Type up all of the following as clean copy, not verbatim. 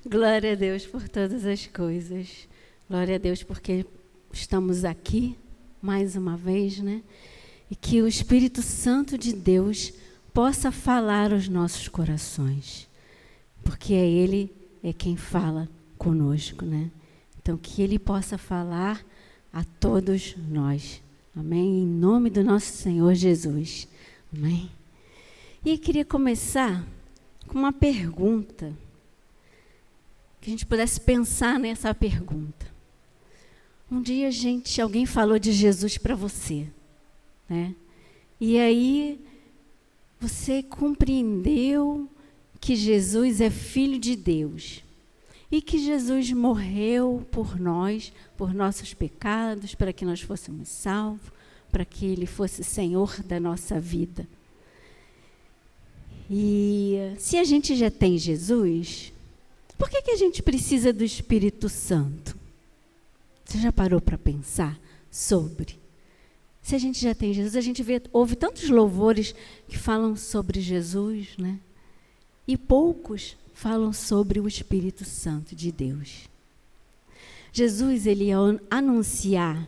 Glória a Deus por todas as coisas. Glória a Deus porque estamos aqui mais uma vez, né? E que o Espírito Santo de Deus possa falar aos nossos corações. Porque Ele é quem fala conosco, né? Então, que Ele possa falar a todos nós. Amém? Em nome do nosso Senhor Jesus. Amém? E eu queria começar com uma pergunta. Que a gente pudesse pensar nessa pergunta. Um dia, alguém falou de Jesus para você, né? E aí, você compreendeu que Jesus é Filho de Deus. E que Jesus morreu por nós, por nossos pecados, para que nós fôssemos salvos, para que Ele fosse Senhor da nossa vida. E se a gente já tem Jesus, por que a gente precisa do Espírito Santo? Você já parou para pensar sobre? Se a gente já tem Jesus, a gente ouve tantos louvores que falam sobre Jesus, né? E poucos falam sobre o Espírito Santo de Deus. Jesus, ele ia anunciar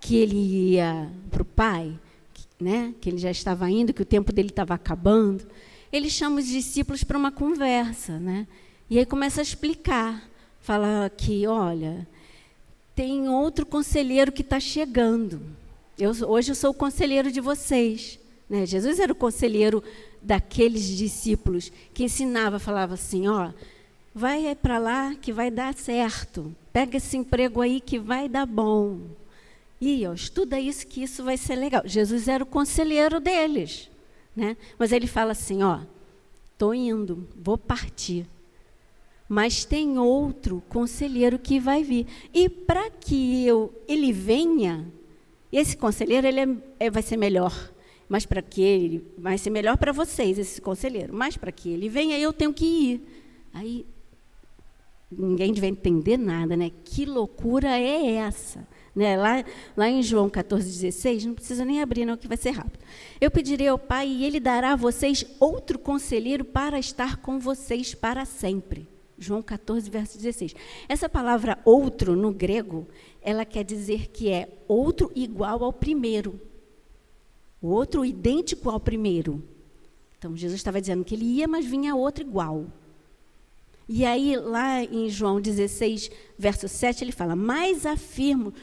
que ele ia para o Pai, né? Que ele já estava indo, que o tempo dele estava acabando. Ele chama os discípulos para uma conversa, né? E aí começa a explicar, fala que, olha, tem outro conselheiro que está chegando. Hoje eu sou o conselheiro de vocês, né? Jesus era o conselheiro daqueles discípulos que ensinava, falava assim, ó, vai para lá que vai dar certo, pega esse emprego aí que vai dar bom. E ó, estuda isso que isso vai ser legal. Jesus era o conselheiro deles, né? Mas ele fala assim, ó, estou indo, vou partir. Mas tem outro conselheiro que vai vir. E para que ele venha, esse conselheiro vai ser melhor. Mas para que ele vai ser melhor para vocês, esse conselheiro. Mas para que ele venha, eu tenho que ir. Aí ninguém vai entender nada, né? Que loucura é essa? Né? Lá em João 14,16, não precisa nem abrir, não, que vai ser rápido. Eu pedirei ao Pai e Ele dará a vocês outro conselheiro para estar com vocês para sempre. João 14, verso 16. Essa palavra outro, no grego, ela quer dizer que é outro igual ao primeiro. O outro idêntico ao primeiro. Então, Jesus estava dizendo que ele ia, mas vinha outro igual. E aí, lá em João 16, verso 7, ele fala, mas afirmo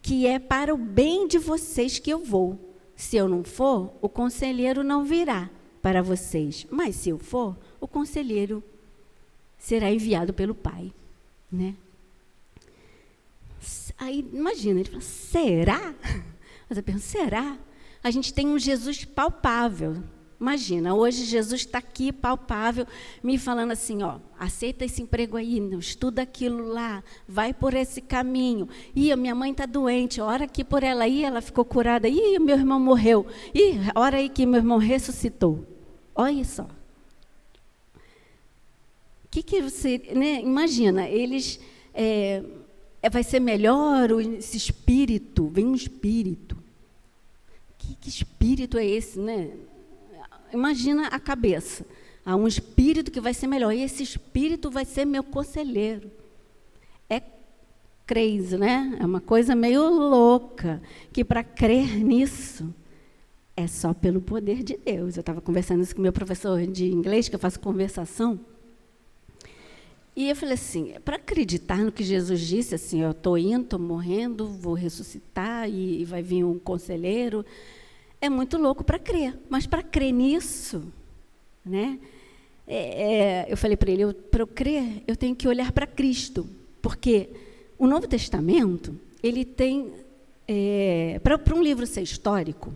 que é para o bem de vocês que eu vou. Se eu não for, o conselheiro não virá para vocês. Mas se eu for, o conselheiro será enviado pelo Pai, né? Aí, imagina, ele fala, será? Você pensa, será? A gente tem um Jesus palpável. Imagina, hoje Jesus está aqui, palpável, me falando assim, ó, aceita esse emprego aí, estuda aquilo lá, vai por esse caminho. Ih, a minha mãe está doente, ora aqui por ela aí, ela ficou curada. Ih, meu irmão morreu. Ih, ora aí que meu irmão ressuscitou. Olha só. O que você, né, imagina, eles, vai ser melhor esse espírito, vem um espírito. Que espírito é esse, né? Imagina a cabeça. Há um espírito que vai ser melhor. E esse espírito vai ser meu conselheiro. É crazy, né? É uma coisa meio louca. Que para crer nisso, é só pelo poder de Deus. Eu estava conversando isso com meu professor de inglês, que eu faço conversação. E eu falei assim, para acreditar no que Jesus disse, assim, eu estou indo, estou morrendo, vou ressuscitar e vai vir um conselheiro, é muito louco para crer. Mas para crer nisso, né? Eu falei para ele, para eu crer, eu tenho que olhar para Cristo, porque o Novo Testamento, ele tem, para um livro ser histórico,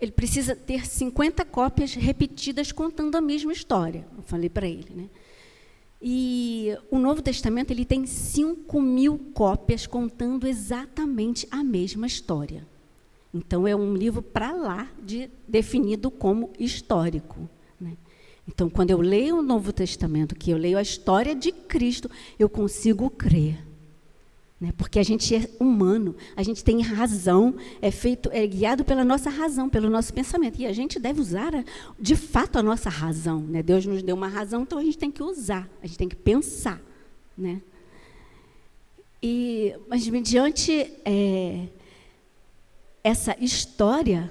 ele precisa ter 50 cópias repetidas contando a mesma história. Eu falei para ele, né? E o Novo Testamento ele tem 5.000 cópias contando exatamente a mesma história. Então, é um livro para lá definido como histórico, né? Então, quando eu leio o Novo Testamento, que eu leio a história de Cristo, eu consigo crer, né? Porque a gente é humano, a gente tem razão, é guiado pela nossa razão, pelo nosso pensamento. E a gente deve usar, de fato, a nossa razão, né? Deus nos deu uma razão, então a gente tem que usar, a gente tem que pensar, né? Mas mediante essa história,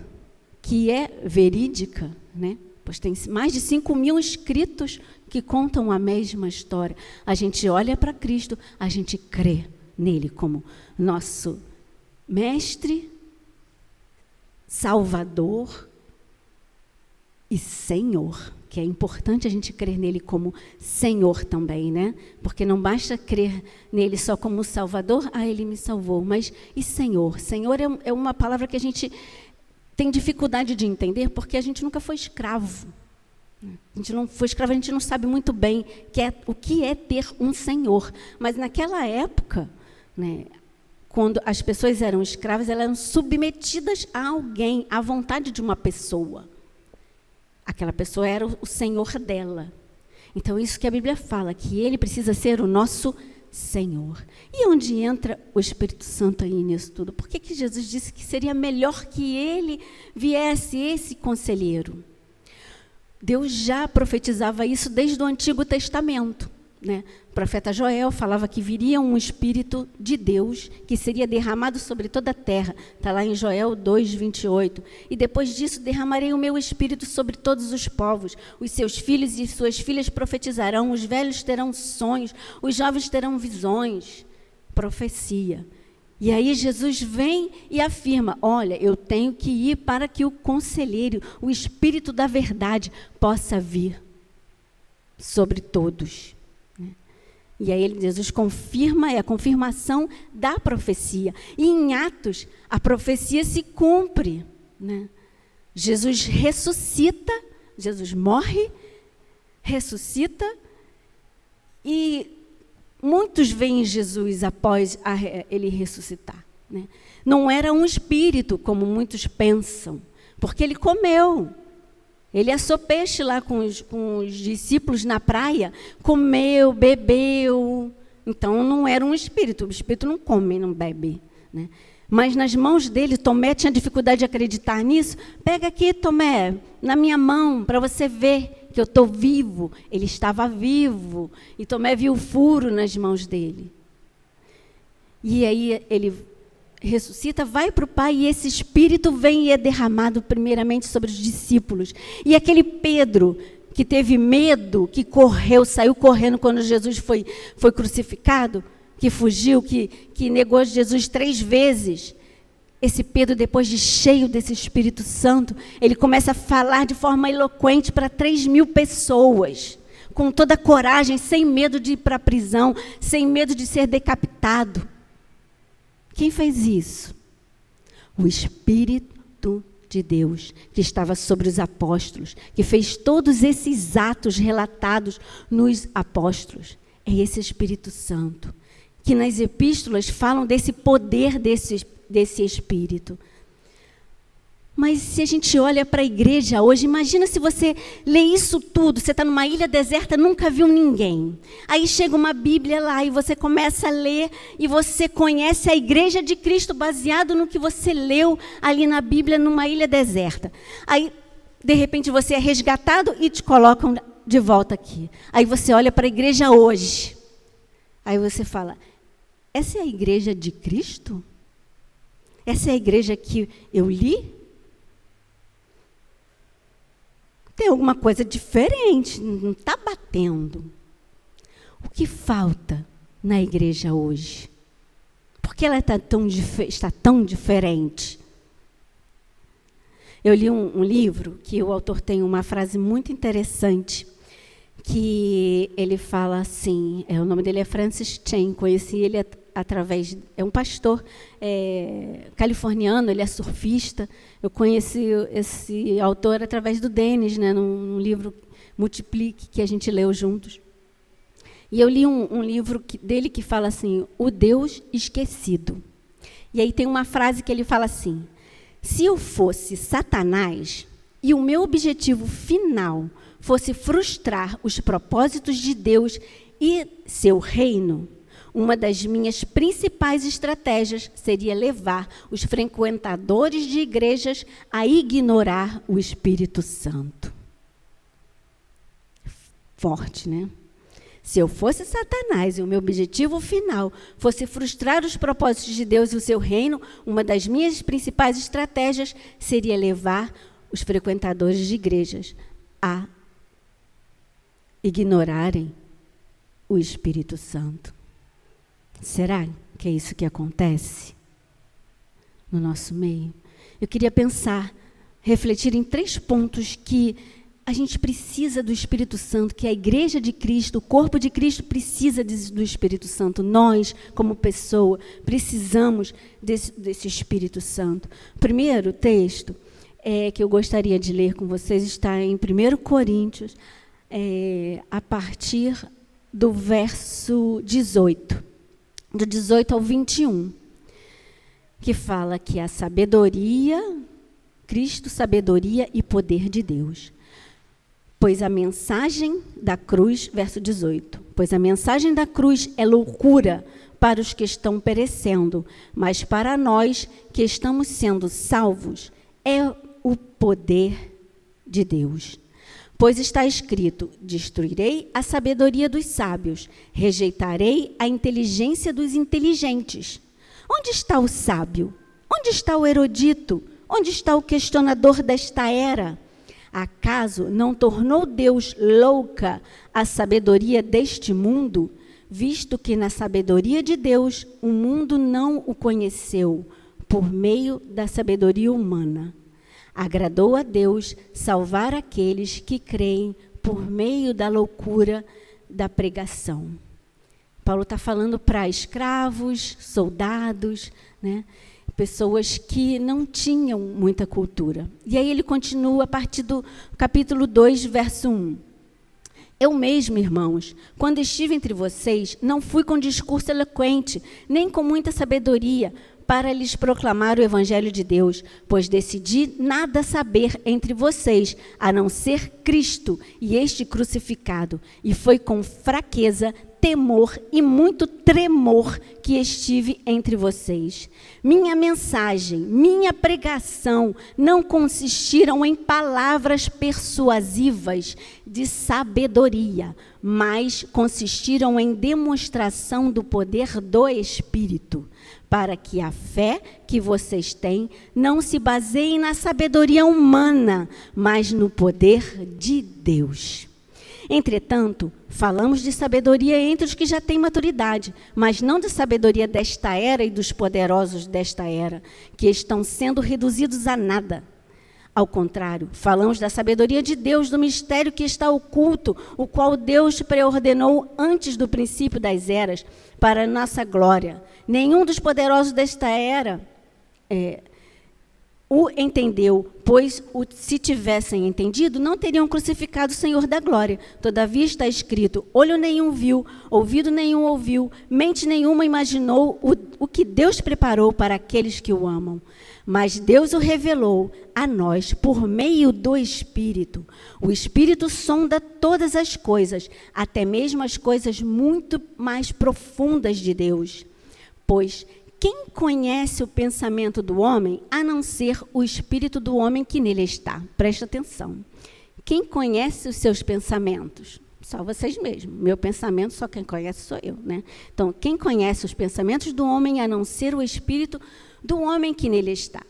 que é verídica, né? Pois tem mais de 5.000 escritos que contam a mesma história. A gente olha para Cristo, a gente crê nele como nosso mestre, Salvador e Senhor, que é importante a gente crer nele como Senhor também, né? Porque não basta crer nele só como Salvador, ele me salvou, mas e Senhor? Senhor é uma palavra que a gente tem dificuldade de entender, porque a gente nunca foi escravo. A gente não foi escravo, a gente não sabe muito bem o que é ter um Senhor. Mas naquela época, né, quando as pessoas eram escravas, elas eram submetidas a alguém, à vontade de uma pessoa. Aquela pessoa era o Senhor dela. Então, isso que a Bíblia fala, que ele precisa ser o nosso Senhor. E onde entra o Espírito Santo aí nisso tudo? Por que Jesus disse que seria melhor que ele viesse, esse conselheiro? Deus já profetizava isso desde o Antigo Testamento, né? O profeta Joel falava que viria um Espírito de Deus que seria derramado sobre toda a terra. Está lá em Joel 2:28. E depois disso derramarei o meu Espírito sobre todos os povos. Os seus filhos e suas filhas profetizarão, os velhos terão sonhos, os jovens terão visões. Profecia. E aí Jesus vem e afirma, olha, eu tenho que ir para que o conselheiro, o Espírito da verdade, possa vir sobre todos. E aí Jesus confirma, é a confirmação da profecia. E em Atos, a profecia se cumpre, né? Jesus ressuscita, Jesus morre, ressuscita, e muitos veem Jesus após ele ressuscitar, né? Não era um espírito, como muitos pensam, porque ele comeu. Ele assou peixe lá com os discípulos na praia, comeu, bebeu. Então, não era um espírito. O espírito não come, não bebe, né? Mas nas mãos dele, Tomé tinha dificuldade de acreditar nisso. Pega aqui, Tomé, na minha mão, para você ver que eu estou vivo. Ele estava vivo. E Tomé viu o furo nas mãos dele. E aí ele ressuscita, vai para o Pai, e esse Espírito vem e é derramado primeiramente sobre os discípulos. E aquele Pedro, que teve medo, que correu, saiu correndo quando Jesus foi crucificado, que fugiu, que negou Jesus 3 vezes. Esse Pedro, depois de cheio desse Espírito Santo, ele começa a falar de forma eloquente para 3.000 pessoas, com toda a coragem, sem medo de ir para a prisão, sem medo de ser decapitado. Quem fez isso? O Espírito de Deus, que estava sobre os apóstolos, que fez todos esses atos relatados nos apóstolos. É esse Espírito Santo, que nas epístolas falam desse poder desse Espírito. Mas se a gente olha para a igreja hoje, imagina se você lê isso tudo, você está numa ilha deserta, nunca viu ninguém. Aí chega uma Bíblia lá e você começa a ler e você conhece a igreja de Cristo baseado no que você leu ali na Bíblia, numa ilha deserta. Aí, de repente, você é resgatado e te colocam de volta aqui. Aí você olha para a igreja hoje. Aí você fala, essa é a igreja de Cristo? Essa é a igreja que eu li? Tem alguma coisa diferente, não está batendo. O que falta na igreja hoje? Por que ela está tão diferente? Eu li um livro que o autor tem uma frase muito interessante, que ele fala assim, o nome dele é Francis Chan, conheci ele é um pastor californiano, ele é surfista. Eu conheci esse autor através do Denis, né, num livro Multiplique, que a gente leu juntos. E eu li um livro dele que fala assim, O Deus Esquecido. E aí tem uma frase que ele fala assim, se eu fosse Satanás e o meu objetivo final fosse frustrar os propósitos de Deus e seu reino, uma das minhas principais estratégias seria levar os frequentadores de igrejas a ignorar o Espírito Santo. Forte, né? Se eu fosse Satanás e o meu objetivo final fosse frustrar os propósitos de Deus e o seu reino, uma das minhas principais estratégias seria levar os frequentadores de igrejas a ignorarem o Espírito Santo. Será que é isso que acontece no nosso meio? Eu queria pensar, refletir em 3 pontos que a gente precisa do Espírito Santo, que a igreja de Cristo, o corpo de Cristo precisa do Espírito Santo. Nós, como pessoa, precisamos desse Espírito Santo. O primeiro texto que eu gostaria de ler com vocês está em 1 Coríntios, a partir do verso 18, do 18 ao 21, que fala que a sabedoria, Cristo, sabedoria e poder de Deus. Pois a mensagem da cruz, verso 18, pois a mensagem da cruz é loucura para os que estão perecendo, mas para nós que estamos sendo salvos, é o poder de Deus. Pois está escrito, destruirei a sabedoria dos sábios, rejeitarei a inteligência dos inteligentes. Onde está o sábio? Onde está o erudito? Onde está o questionador desta era? Acaso não tornou Deus louca a sabedoria deste mundo, visto que na sabedoria de Deus o mundo não o conheceu, por meio da sabedoria humana? Agradou a Deus salvar aqueles que creem por meio da loucura da pregação. Paulo está falando para escravos, soldados, né? Pessoas que não tinham muita cultura. E aí ele continua a partir do capítulo 2, verso 1. Eu mesmo, irmãos, quando estive entre vocês, não fui com discurso eloquente, nem com muita sabedoria, para lhes proclamar o Evangelho de Deus, pois decidi nada saber entre vocês, a não ser Cristo e este crucificado. E foi com fraqueza, temor e muito tremor que estive entre vocês. Minha mensagem, minha pregação não consistiram em palavras persuasivas de sabedoria, mas consistiram em demonstração do poder do Espírito, para que a fé que vocês têm não se baseie na sabedoria humana, mas no poder de Deus. Entretanto, falamos de sabedoria entre os que já têm maturidade, mas não de sabedoria desta era e dos poderosos desta era, que estão sendo reduzidos a nada. Ao contrário, falamos da sabedoria de Deus, do mistério que está oculto, o qual Deus preordenou antes do princípio das eras, para nossa glória. Nenhum dos poderosos desta era o entendeu, pois se tivessem entendido, não teriam crucificado o Senhor da glória. Todavia está escrito, olho nenhum viu, ouvido nenhum ouviu, mente nenhuma imaginou o que Deus preparou para aqueles que o amam. Mas Deus o revelou a nós por meio do Espírito. O Espírito sonda todas as coisas, até mesmo as coisas muito mais profundas de Deus. Pois quem conhece o pensamento do homem, a não ser o espírito do homem que nele está? Presta atenção. Quem conhece os seus pensamentos? Só vocês mesmos. Meu pensamento, só quem conhece sou eu, né? Então, quem conhece os pensamentos do homem, a não ser o espírito do homem que nele está?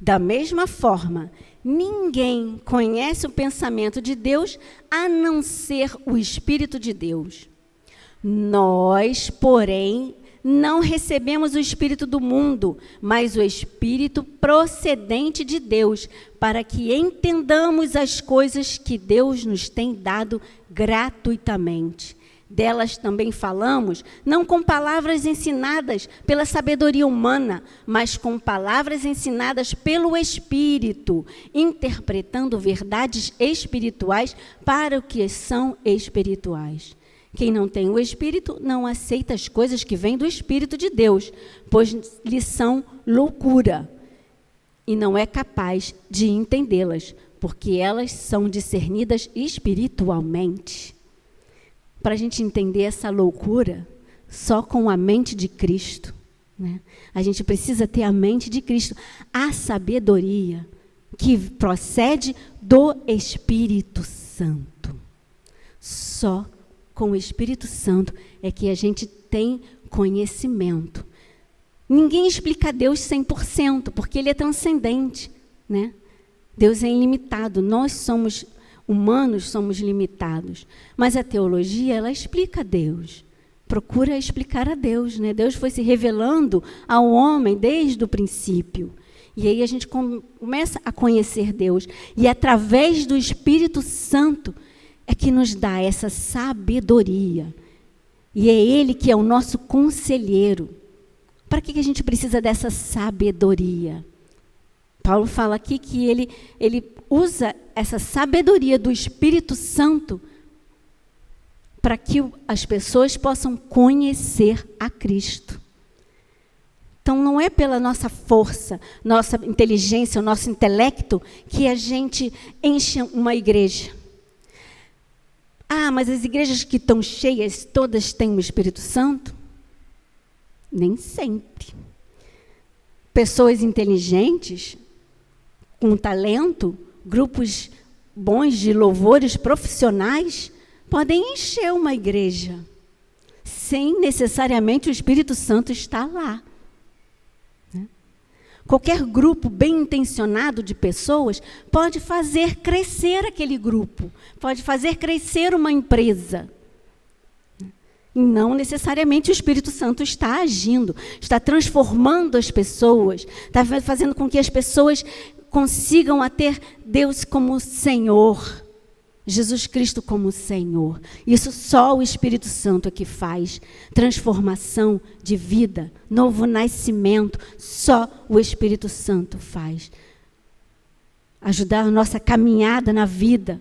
Da mesma forma, ninguém conhece o pensamento de Deus, a não ser o Espírito de Deus. Nós, porém, não recebemos o Espírito do mundo, mas o Espírito procedente de Deus, para que entendamos as coisas que Deus nos tem dado gratuitamente. Delas também falamos, não com palavras ensinadas pela sabedoria humana, mas com palavras ensinadas pelo Espírito, interpretando verdades espirituais para o que são espirituais. Quem não tem o Espírito não aceita as coisas que vêm do Espírito de Deus, pois lhe são loucura, e não é capaz de entendê-las, porque elas são discernidas espiritualmente. Para a gente entender essa loucura, só com a mente de Cristo, né? A gente precisa ter a mente de Cristo, a sabedoria que procede do Espírito Santo. Só com o Espírito Santo é que a gente tem conhecimento. Ninguém explica Deus 100%, porque Ele é transcendente, né? Deus é ilimitado, nós somos humanos, somos limitados. Mas a teologia, ela explica Deus, procura explicar a Deus, né? Deus foi se revelando ao homem desde o princípio. E aí a gente começa a conhecer Deus. E através do Espírito Santo é que nos dá essa sabedoria. E é Ele que é o nosso conselheiro. Para que a gente precisa dessa sabedoria? Paulo fala aqui que ele usa essa sabedoria do Espírito Santo para que as pessoas possam conhecer a Cristo. Então, não é pela nossa força, nossa inteligência, o nosso intelecto que a gente enche uma igreja. Ah, mas as igrejas que estão cheias, todas têm o Espírito Santo? Nem sempre. Pessoas inteligentes, com talento, grupos bons de louvores profissionais, podem encher uma igreja, sem necessariamente o Espírito Santo estar lá. Qualquer grupo bem intencionado de pessoas pode fazer crescer aquele grupo, pode fazer crescer uma empresa. E não necessariamente o Espírito Santo está agindo, está transformando as pessoas, está fazendo com que as pessoas consigam a ter Deus como Senhor, Jesus Cristo como Senhor. Isso só o Espírito Santo é que faz. Transformação de vida, novo nascimento, só o Espírito Santo faz. Ajudar a nossa caminhada na vida,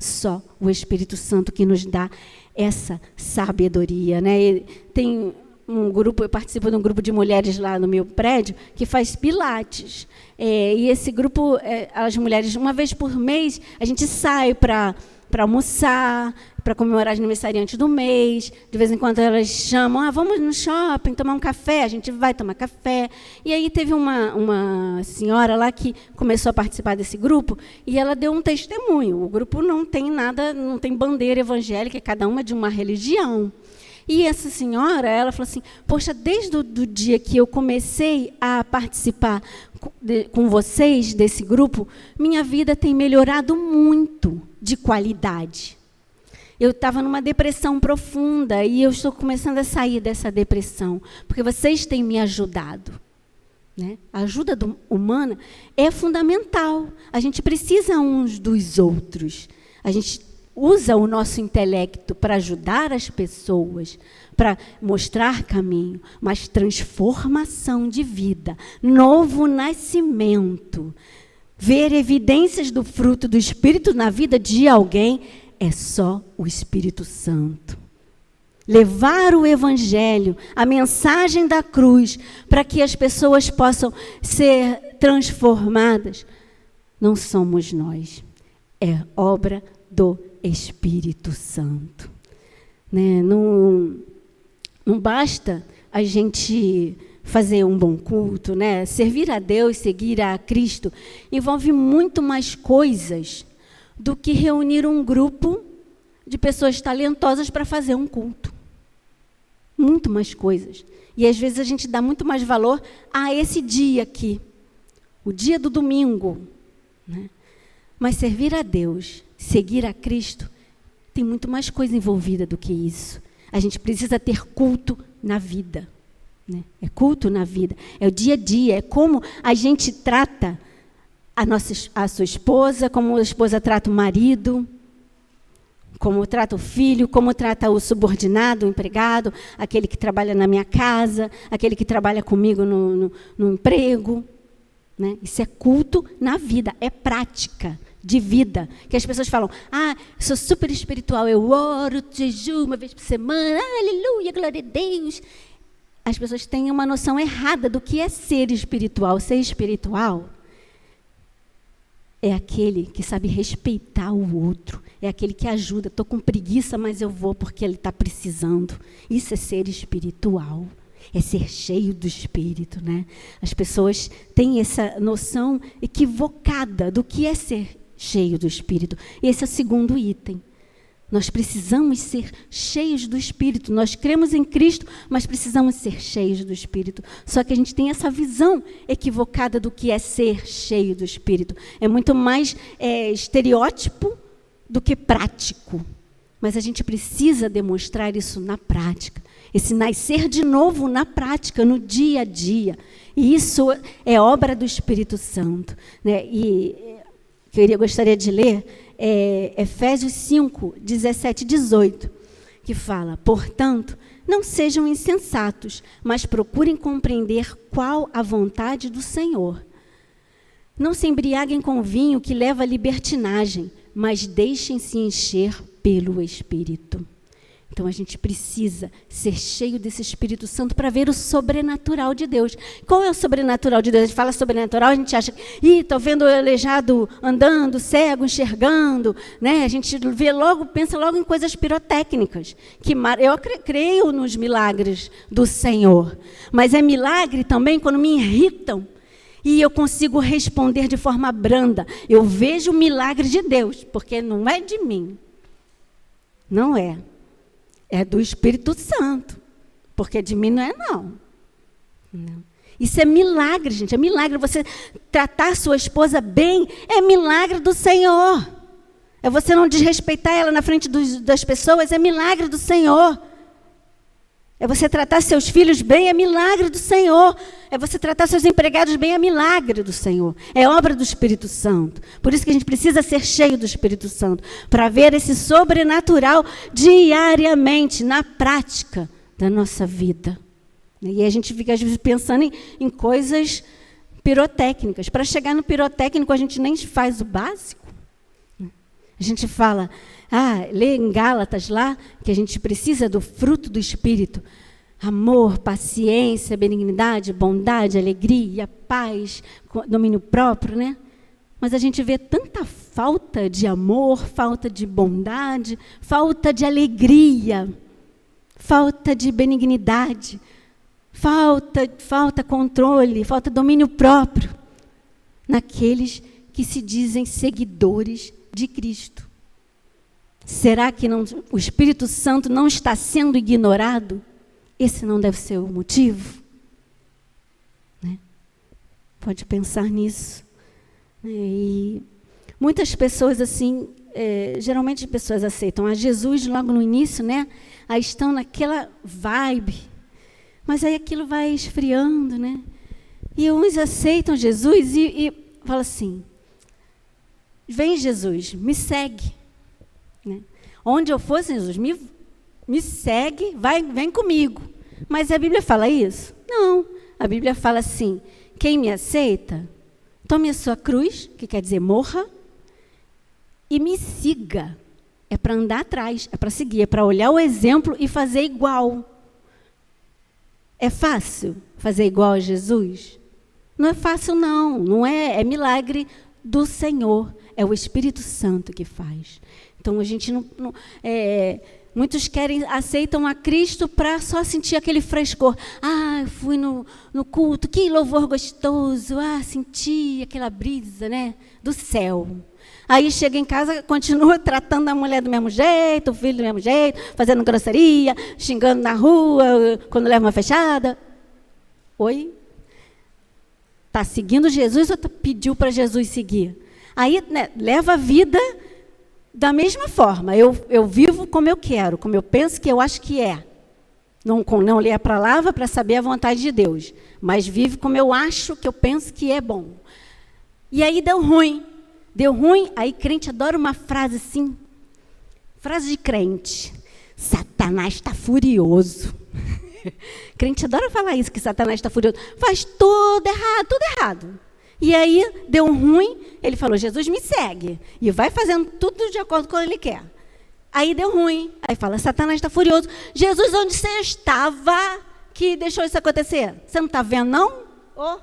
só o Espírito Santo que nos dá essa sabedoria, né? Tem um grupo, eu participo de um grupo de mulheres lá no meu prédio que faz pilates. E esse grupo, as mulheres, uma vez por mês, a gente sai para almoçar, para comemorar as aniversariantes do mês. De vez em quando elas chamam, vamos no shopping tomar um café, a gente vai tomar café. E aí teve uma senhora lá que começou a participar desse grupo e ela deu um testemunho. O grupo não tem nada, não tem bandeira evangélica, cada uma de uma religião. E essa senhora, ela falou assim, poxa, desde o dia que eu comecei a participar com vocês desse grupo, minha vida tem melhorado muito de qualidade. Eu estava numa depressão profunda e eu estou começando a sair dessa depressão, porque vocês têm me ajudado. Né? A ajuda humana é fundamental. A gente precisa uns dos outros. A gente usa o nosso intelecto para ajudar as pessoas, para mostrar caminho, mas transformação de vida, novo nascimento, ver evidências do fruto do Espírito na vida de alguém, é só o Espírito Santo. Levar o Evangelho, a mensagem da cruz, para que as pessoas possam ser transformadas, não somos nós, é obra do Espírito Santo. Né? Não basta a gente fazer um bom culto, né? Servir a Deus, seguir a Cristo, envolve muito mais coisas do que reunir um grupo de pessoas talentosas para fazer um culto. Muito mais coisas. E às vezes a gente dá muito mais valor a esse dia aqui, o dia do domingo. Né? Mas servir a Deus, seguir a Cristo, tem muito mais coisa envolvida do que isso. A gente precisa ter culto na vida. Né? É culto na vida. É o dia a dia. É como a gente trata a sua esposa, como a esposa trata o marido, como trata o filho, como trata o subordinado, o empregado, aquele que trabalha na minha casa, aquele que trabalha comigo no emprego. Né? Isso é culto na vida, é prática de vida, que as pessoas falam, sou super espiritual, eu oro, jejuo uma vez por semana, aleluia, glória a Deus. As pessoas têm uma noção errada do que é ser espiritual. Ser espiritual é aquele que sabe respeitar o outro, é aquele que ajuda. Estou com preguiça, mas eu vou porque ele está precisando. Isso é ser espiritual. É ser cheio do Espírito, né? As pessoas têm essa noção equivocada do que é ser cheio do Espírito. Esse é o segundo item. Nós precisamos ser cheios do Espírito. Nós cremos em Cristo, mas precisamos ser cheios do Espírito. Só que a gente tem essa visão equivocada do que é ser cheio do Espírito. É muito mais estereótipo do que prático. Mas a gente precisa demonstrar isso na prática. Esse nascer de novo na prática, no dia a dia. E isso é obra do Espírito Santo, né? E eu gostaria de ler Efésios 5, 17 e 18, que fala: portanto, não sejam insensatos, mas procurem compreender qual a vontade do Senhor. Não se embriaguem com vinho que leva à libertinagem, mas deixem-se encher pelo Espírito. Então, a gente precisa ser cheio desse Espírito Santo para ver o sobrenatural de Deus. Qual é o sobrenatural de Deus? A gente fala sobrenatural, a gente acha que estou vendo o aleijado andando, cego, enxergando. Né? A gente vê logo, pensa logo em coisas pirotécnicas. Eu creio nos milagres do Senhor. Mas é milagre também quando me irritam e eu consigo responder de forma branda. Eu vejo o milagre de Deus, porque não é de mim. Não é. É do Espírito Santo, porque de mim não é, não. Isso é milagre, gente, é milagre. Você tratar sua esposa bem é milagre do Senhor. É você não desrespeitar ela na frente das pessoas, é milagre do Senhor. É você tratar seus filhos bem, é milagre do Senhor. É você tratar seus empregados bem, é milagre do Senhor. É obra do Espírito Santo. Por isso que a gente precisa ser cheio do Espírito Santo, para ver esse sobrenatural diariamente, na prática da nossa vida. E a gente fica, às vezes, pensando em coisas pirotécnicas. Para chegar no pirotécnico, a gente nem faz o básico. A gente fala... lê em Gálatas lá, que a gente precisa do fruto do Espírito. Amor, paciência, benignidade, bondade, alegria, paz, domínio próprio, né? Mas a gente vê tanta falta de amor, falta de bondade, falta de alegria, falta de benignidade, falta controle, falta domínio próprio naqueles que se dizem seguidores de Cristo. Será que o Espírito Santo não está sendo ignorado? Esse não deve ser o motivo? Né? Pode pensar nisso. E muitas pessoas, assim, geralmente as pessoas aceitam a Jesus logo no início, né? Aí estão naquela vibe, mas aí aquilo vai esfriando, né? E uns aceitam Jesus e falam assim: vem Jesus, me segue. Né? Onde eu for, Jesus, me segue, vem comigo. Mas a Bíblia fala isso? Não. A Bíblia fala assim: quem me aceita, tome a sua cruz, que quer dizer morra, e me siga. É para andar atrás, é para seguir, é para olhar o exemplo e fazer igual. É fácil fazer igual a Jesus? Não é fácil, não. Não é milagre do Senhor. É o Espírito Santo que faz. Então, a gente muitos aceitam a Cristo para só sentir aquele frescor. Fui no culto, que louvor gostoso. Senti aquela brisa, né, do céu. Aí chega em casa, continua tratando a mulher do mesmo jeito, o filho do mesmo jeito, fazendo grosseria, xingando na rua, quando leva uma fechada. Oi? Está seguindo Jesus ou pediu para Jesus seguir? Aí, né, leva a vida da mesma forma. Eu vivo como eu quero, como eu penso que eu acho que é. Não lê a palavra para saber a vontade de Deus, mas vive como eu acho, que eu penso que é bom. E aí deu ruim. Deu ruim, aí crente adora uma frase assim, frase de crente: Satanás está furioso. Crente adora falar isso, que Satanás está furioso. Faz tudo errado. E aí, deu ruim, ele falou: Jesus, me segue. E vai fazendo tudo de acordo com o que ele quer. Aí deu ruim. Aí fala: Satanás está furioso. Jesus, onde você estava que deixou isso acontecer? Você não está vendo, não?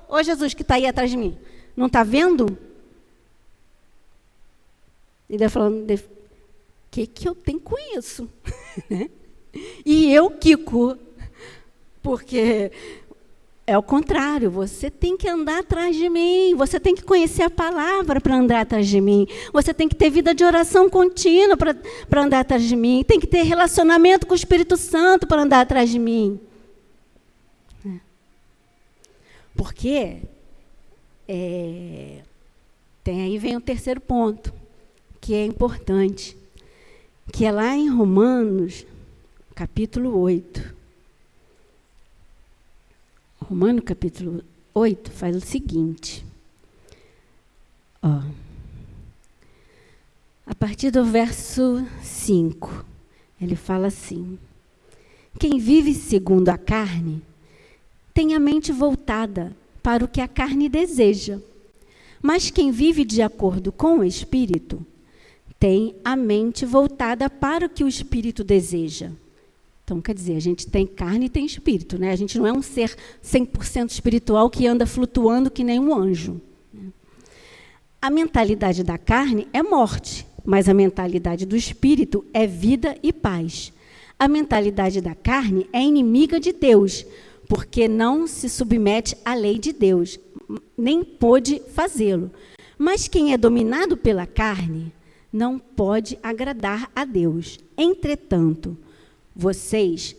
Ô Jesus, que está aí atrás de mim. Não está vendo? Ele está falando: o que eu tenho com isso? E eu, Kiko, porque É o contrário, você tem que andar atrás de mim, você tem que conhecer a palavra para andar atrás de mim, você tem que ter vida de oração contínua para andar atrás de mim, tem que ter relacionamento com o Espírito Santo para andar atrás de mim. Porque, aí vem o terceiro ponto, que é importante, que é lá em Romanos, capítulo 8. Romanos capítulo 8 faz o seguinte. A partir do verso 5, ele fala assim: quem vive segundo a carne tem a mente voltada para o que a carne deseja, mas quem vive de acordo com o Espírito tem a mente voltada para o que o Espírito deseja. Então, quer dizer, a gente tem carne e tem espírito, né? A gente não é um ser 100% espiritual que anda flutuando que nem um anjo. A mentalidade da carne é morte, mas a mentalidade do espírito é vida e paz. A mentalidade da carne é inimiga de Deus, porque não se submete à lei de Deus, nem pôde fazê-lo. Mas quem é dominado pela carne não pode agradar a Deus. Entretanto, vocês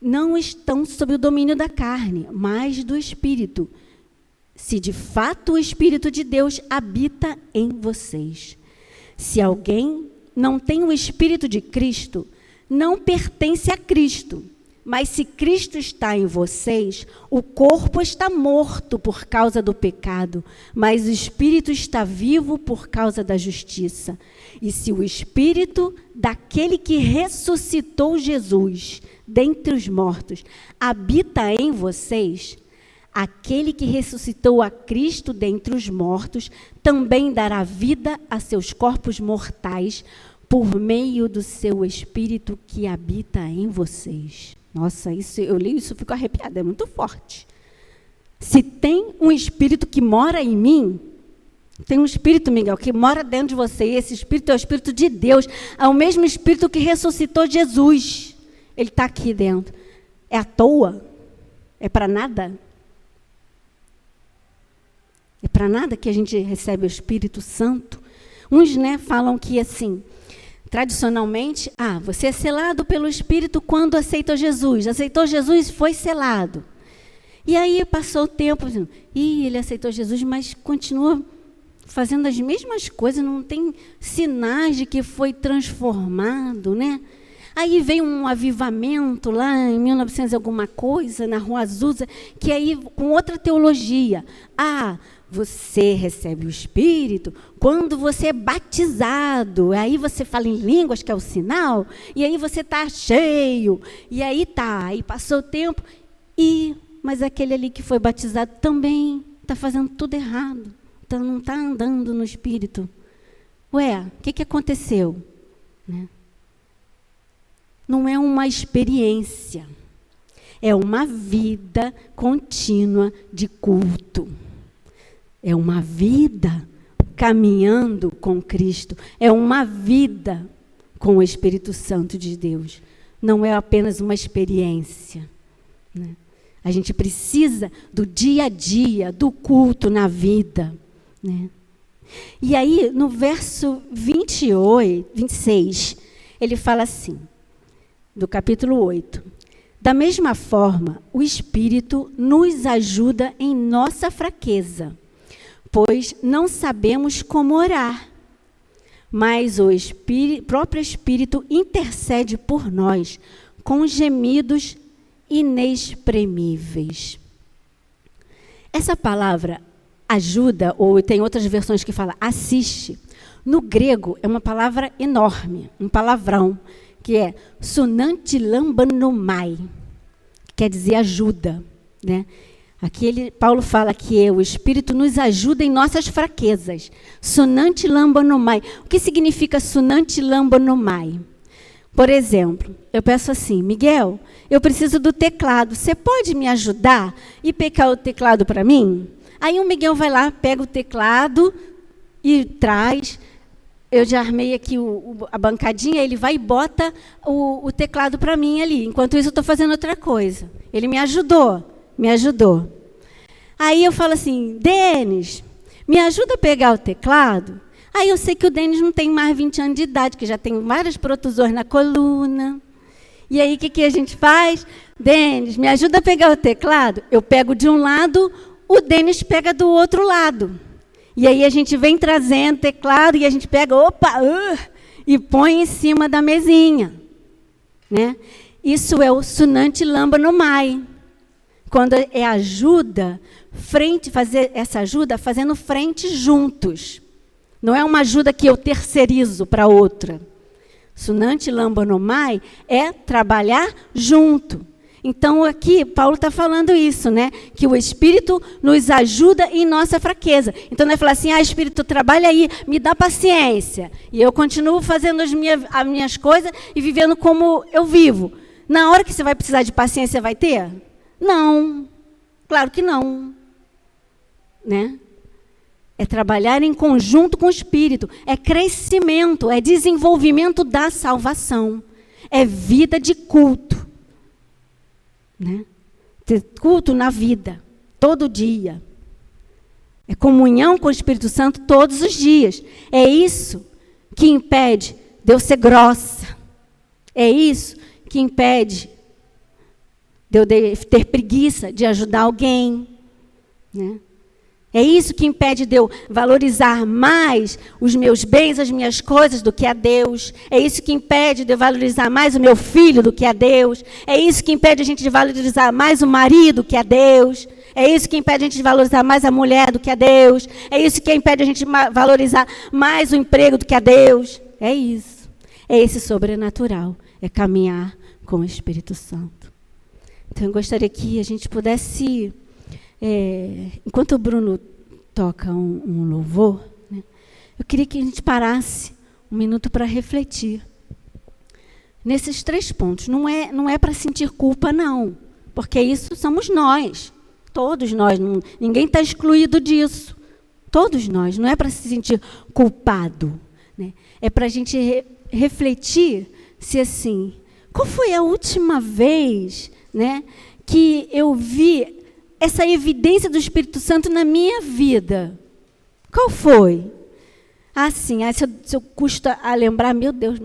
não estão sob o domínio da carne, mas do Espírito, se de fato o Espírito de Deus habita em vocês. Se alguém não tem o Espírito de Cristo, não pertence a Cristo. Mas se Cristo está em vocês, o corpo está morto por causa do pecado, mas o Espírito está vivo por causa da justiça. E se o Espírito daquele que ressuscitou Jesus dentre os mortos habita em vocês, aquele que ressuscitou a Cristo dentre os mortos também dará vida a seus corpos mortais por meio do seu Espírito que habita em vocês. Nossa, eu leio isso e fico arrepiada, é muito forte. Se tem um Espírito que mora em mim, tem um Espírito, Miguel, que mora dentro de você, e esse Espírito é o Espírito de Deus, é o mesmo Espírito que ressuscitou Jesus. Ele está aqui dentro. É à toa? É para nada? É para nada que a gente recebe o Espírito Santo? Uns, falam que assim, tradicionalmente, você é selado pelo Espírito quando aceita Jesus. Aceitou Jesus, foi selado. E aí passou o tempo, ele aceitou Jesus, mas continua fazendo as mesmas coisas, não tem sinais de que foi transformado, né? Aí vem um avivamento lá em 1900 alguma coisa, na Rua Azusa, que aí com outra teologia. Você recebe o Espírito quando você é batizado. Aí você fala em línguas, que é o sinal, e aí você está cheio. E aí aí passou o tempo, mas aquele ali que foi batizado também está fazendo tudo errado. Então não está andando no Espírito. O que aconteceu? Não é uma experiência, é uma vida contínua de culto. É uma vida caminhando com Cristo. É uma vida com o Espírito Santo de Deus. Não é apenas uma experiência. A gente precisa do dia a dia, do culto na vida. E aí, no verso 26, ele fala assim, do capítulo 8. Da mesma forma, o Espírito nos ajuda em nossa fraqueza, pois não sabemos como orar, mas o próprio Espírito intercede por nós com gemidos inexprimíveis. Essa palavra ajuda, ou tem outras versões que falam assiste, no grego é uma palavra enorme, um palavrão, que é sunantilambanomai, que quer dizer ajuda, Aqui Paulo fala que o Espírito nos ajuda em nossas fraquezas. Sunantilambanomai. O que significa sunantilambanomai? Por exemplo, eu peço assim, Miguel, eu preciso do teclado. Você pode me ajudar e pegar o teclado para mim? Aí o Miguel vai lá, pega o teclado e traz. Eu já armei aqui a bancadinha, ele vai e bota o teclado para mim ali. Enquanto isso, eu estou fazendo outra coisa. Ele me ajudou. me ajudou. Aí eu falo assim, Denis, me ajuda a pegar o teclado? Aí eu sei que o Denis não tem mais 20 anos de idade, que já tem várias protusões na coluna. E aí o que a gente faz? Denis, me ajuda a pegar o teclado? Eu pego de um lado, o Denis pega do outro lado. E aí a gente vem trazendo teclado e a gente pega, e põe em cima da mesinha. Né? Isso é o Sunanti Lamba no Mai. Quando é ajuda, fazer essa ajuda fazendo frente juntos. Não é uma ajuda que eu terceirizo para outra. Sunanti Lamba no Mai é trabalhar junto. Então, aqui, Paulo está falando isso, né? Que o Espírito nos ajuda em nossa fraqueza. Então, não é falar assim, Espírito, trabalha aí, me dá paciência. E eu continuo fazendo as minhas coisas e vivendo como eu vivo. Na hora que você vai precisar de paciência, vai ter? Não. Claro que não. Né? É trabalhar em conjunto com o Espírito. É crescimento, é desenvolvimento da salvação. É vida de culto. Né? Ter culto na vida, todo dia. É comunhão com o Espírito Santo todos os dias. É isso que impede de eu ser grossa. É isso que impede de eu ter preguiça de ajudar alguém. Né? É isso que impede de eu valorizar mais os meus bens, as minhas coisas do que a Deus. É isso que impede de eu valorizar mais o meu filho do que a Deus. É isso que impede a gente de valorizar mais o marido do que a Deus. É isso que impede a gente de valorizar mais a mulher do que a Deus. É isso que impede a gente de valorizar mais o emprego do que a Deus. É isso. É esse sobrenatural. É caminhar com o Espírito Santo. Então, eu gostaria que a gente pudesse... enquanto o Bruno toca um louvor, né, eu queria que a gente parasse um minuto para refletir nesses 3 pontos. Não é para sentir culpa, não, porque isso somos nós, todos nós, ninguém está excluído disso, todos nós, não é para se sentir culpado, né, é para a gente refletir se assim, qual foi a última vez, né, que eu vi essa evidência do Espírito Santo na minha vida? Qual foi? Assim, se eu custa a lembrar, meu Deus,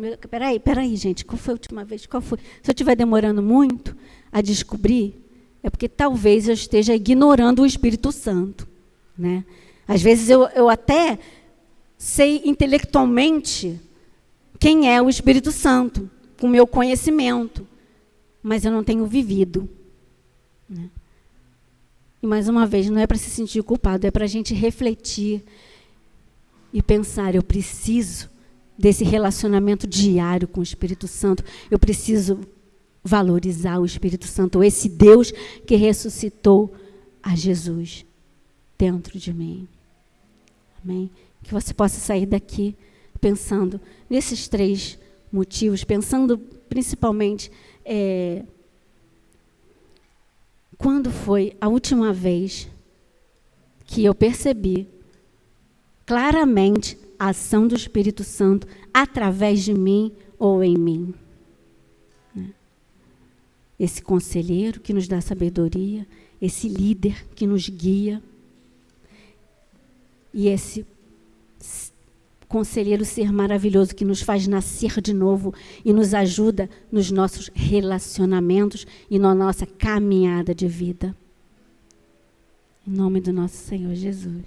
peraí, gente, qual foi a última vez? Qual foi? Se eu estiver demorando muito a descobrir, é porque talvez eu esteja ignorando o Espírito Santo. Né? Às vezes eu até sei intelectualmente quem é o Espírito Santo, com o meu conhecimento, mas eu não tenho vivido. Né? E, mais uma vez, não é para se sentir culpado, é para a gente refletir e pensar, eu preciso desse relacionamento diário com o Espírito Santo, eu preciso valorizar o Espírito Santo, esse Deus que ressuscitou a Jesus dentro de mim. Amém? Que você possa sair daqui pensando nesses 3 motivos, pensando principalmente... quando foi a última vez que eu percebi claramente a ação do Espírito Santo através de mim ou em mim? Esse conselheiro que nos dá sabedoria, esse líder que nos guia, e esse conselheiro ser maravilhoso que nos faz nascer de novo e nos ajuda nos nossos relacionamentos e na nossa caminhada de vida. Em nome do nosso Senhor Jesus.